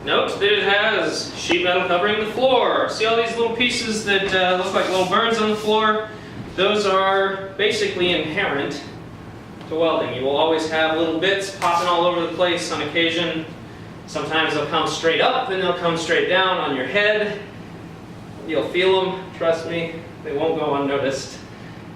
Note that it has sheet metal covering the floor. See all these little pieces that look like little burns on the floor? Those are basically inherent to welding. You will always have little bits popping all over the place on occasion. Sometimes they'll come straight up and they'll come straight down on your head. You'll feel them, trust me, they won't go unnoticed.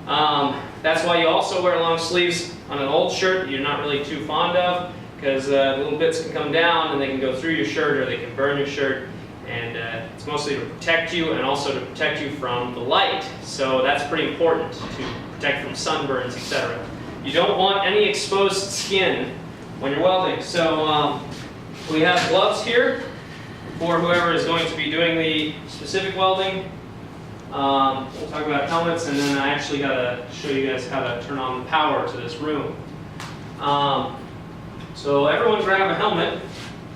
That's why you also wear long sleeves on an old shirt that you're not really too fond of, because the little bits can come down and they can go through your shirt or they can burn your shirt. And it's mostly to protect you and also to protect you from the light. So that's pretty important, to protect from sunburns, etc. You don't want any exposed skin when you're welding. So we have gloves here for whoever is going to be doing the specific welding. We'll talk about helmets, and then I actually got to show you guys how to turn on the power to this room. So everyone grab a helmet.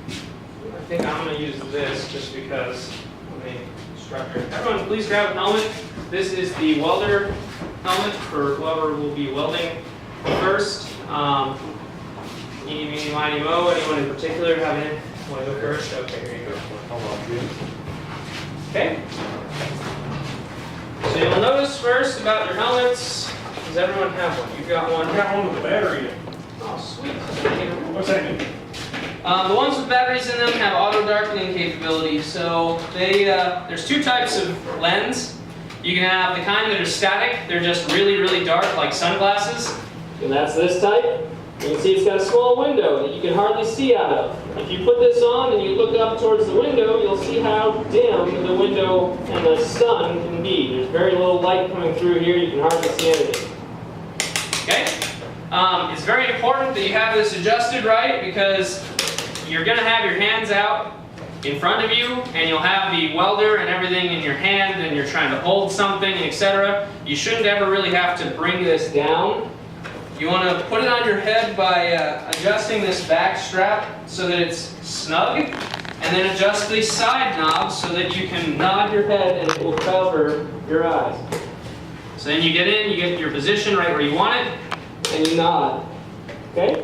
I think I'm going to use this just because I'm the instructor. Everyone please grab a helmet. This is the welder helmet for whoever will be welding first. Eeny, meeny, miny, mo. Anyone in particular have any? Want to go first? Okay, here you go. Okay. So you'll notice first about your helmets. Does everyone have one? You've got one. I got one with a battery in it. Oh, sweet. What's that mean? The ones with batteries in them have auto darkening capability. So there's two types of lens. You can have the kind that are static. They're just really, really dark, like sunglasses. And that's this type. You can see it's got a small window that you can hardly see out of. If you put this on and you look up towards the window, you'll see how dim the window and the sun can be. There's very little light coming through here. You can hardly see anything. Okay? It's very important that you have this adjusted right, because you're going to have your hands out in front of you and you'll have the welder and everything in your hand and you're trying to hold something, etc. You shouldn't ever really have to bring this down. You want to put it on your head by adjusting this back strap so that it's snug, and then adjust the side knobs so that you can nod your head and it will cover your eyes. So then you get in, you get your position right where you want it, and you nod. Okay?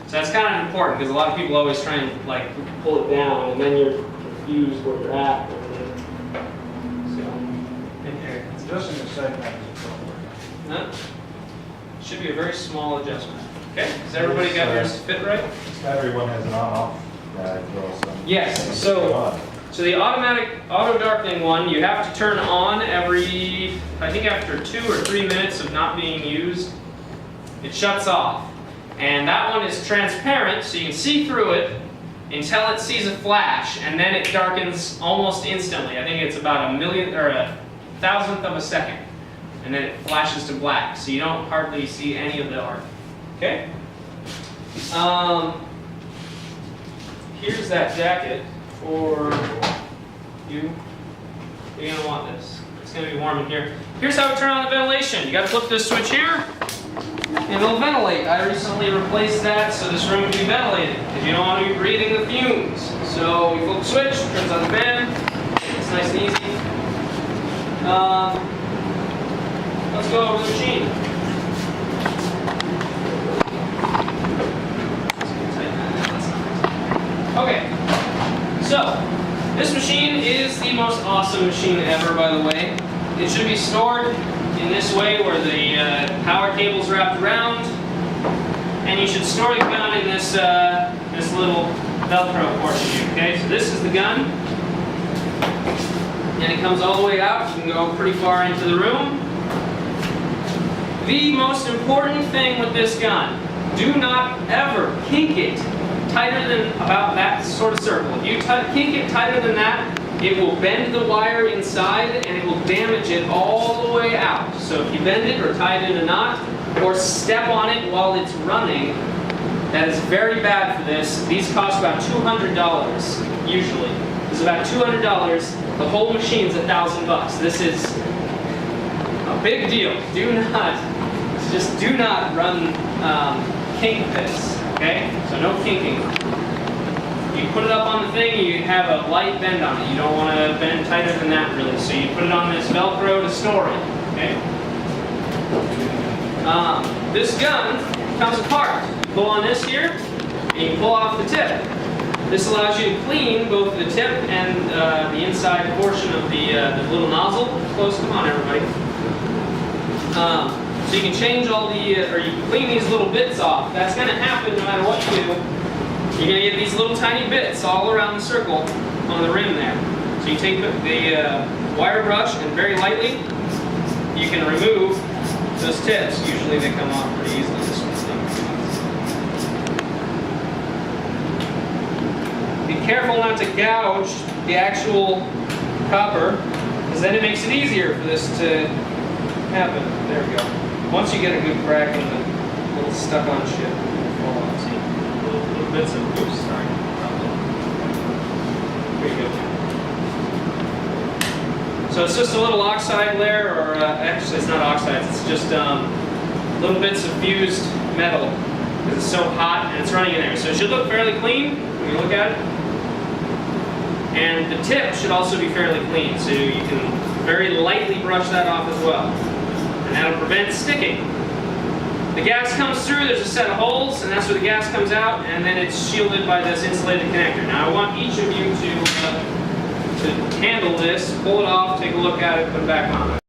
So that's kind of important because a lot of people always try and like pull it down and then you're confused where you're at. So, Adjusting the side knob huh? Should be a very small adjustment. Okay? Has everybody got theirs fit right? This battery one has an on-off as well, so. Yes. So the automatic auto darkening one, you have to turn on every, I think after 2 or 3 minutes of not being used, it shuts off. And that one is transparent, so you can see through it until it sees a flash, and then it darkens almost instantly. I think it's about a millionth or a thousandth of a second. And then it flashes to black, so you don't hardly see any of the art. Okay? Here's that jacket for you. You're going to want this. It's going to be warm in here. Here's how to turn on the ventilation. You got to flip this switch here, and it'll ventilate. I recently replaced that so this room can be ventilated, because you don't want to be breathing the fumes. So we flip the switch, turns on the fan. It's nice and easy. Let's go over the machine. Okay, so this machine is the most awesome machine ever, by the way. It should be stored in this way where the power cable's wrapped around, and you should store the gun in this this little Velcro portion here. Okay, so this is the gun, and it comes all the way out. You can go pretty far into the room. The most important thing with this gun, do not ever kink it tighter than about that sort of circle. If you kink it tighter than that, it will bend the wire inside and it will damage it all the way out. So if you bend it or tie it in a knot or step on it while it's running, that is very bad for this. These cost about $200 usually. It's about $200. The whole machine's $1,000. This is a big deal. Just do not run kink this, okay? So no kinking. You put it up on the thing, you have a light bend on it. You don't want to bend tighter than that, really. So you put it on this Velcro to store it, okay? This gun comes apart. You pull on this here, and you pull off the tip. This allows you to clean both the tip and the inside portion of the little nozzle. Close, come on everybody. So you can change all the, or you can clean these little bits off. That's going to happen no matter what you do. You're going to get these little tiny bits all around the circle on the rim there. So you take the wire brush and very lightly, you can remove those tips. Usually they come off pretty easily. This one's not. Be careful not to gouge the actual copper, because then it makes it easier for this to happen. There we go. Once you get a good crack in the little stuck-on shit, it'll fall off. See, little bits of oops, sorry. There you go. So it's just a little oxide layer, or actually it's not oxides, it's just little bits of fused metal, because it's so hot and it's running in there. So it should look fairly clean when you look at it. And the tip should also be fairly clean, so you can very lightly brush that off as well. And that'll prevent sticking. The gas comes through, there's a set of holes, and that's where the gas comes out, and then it's shielded by this insulated connector. Now I want each of you to handle this, pull it off, take a look at it, put it back on.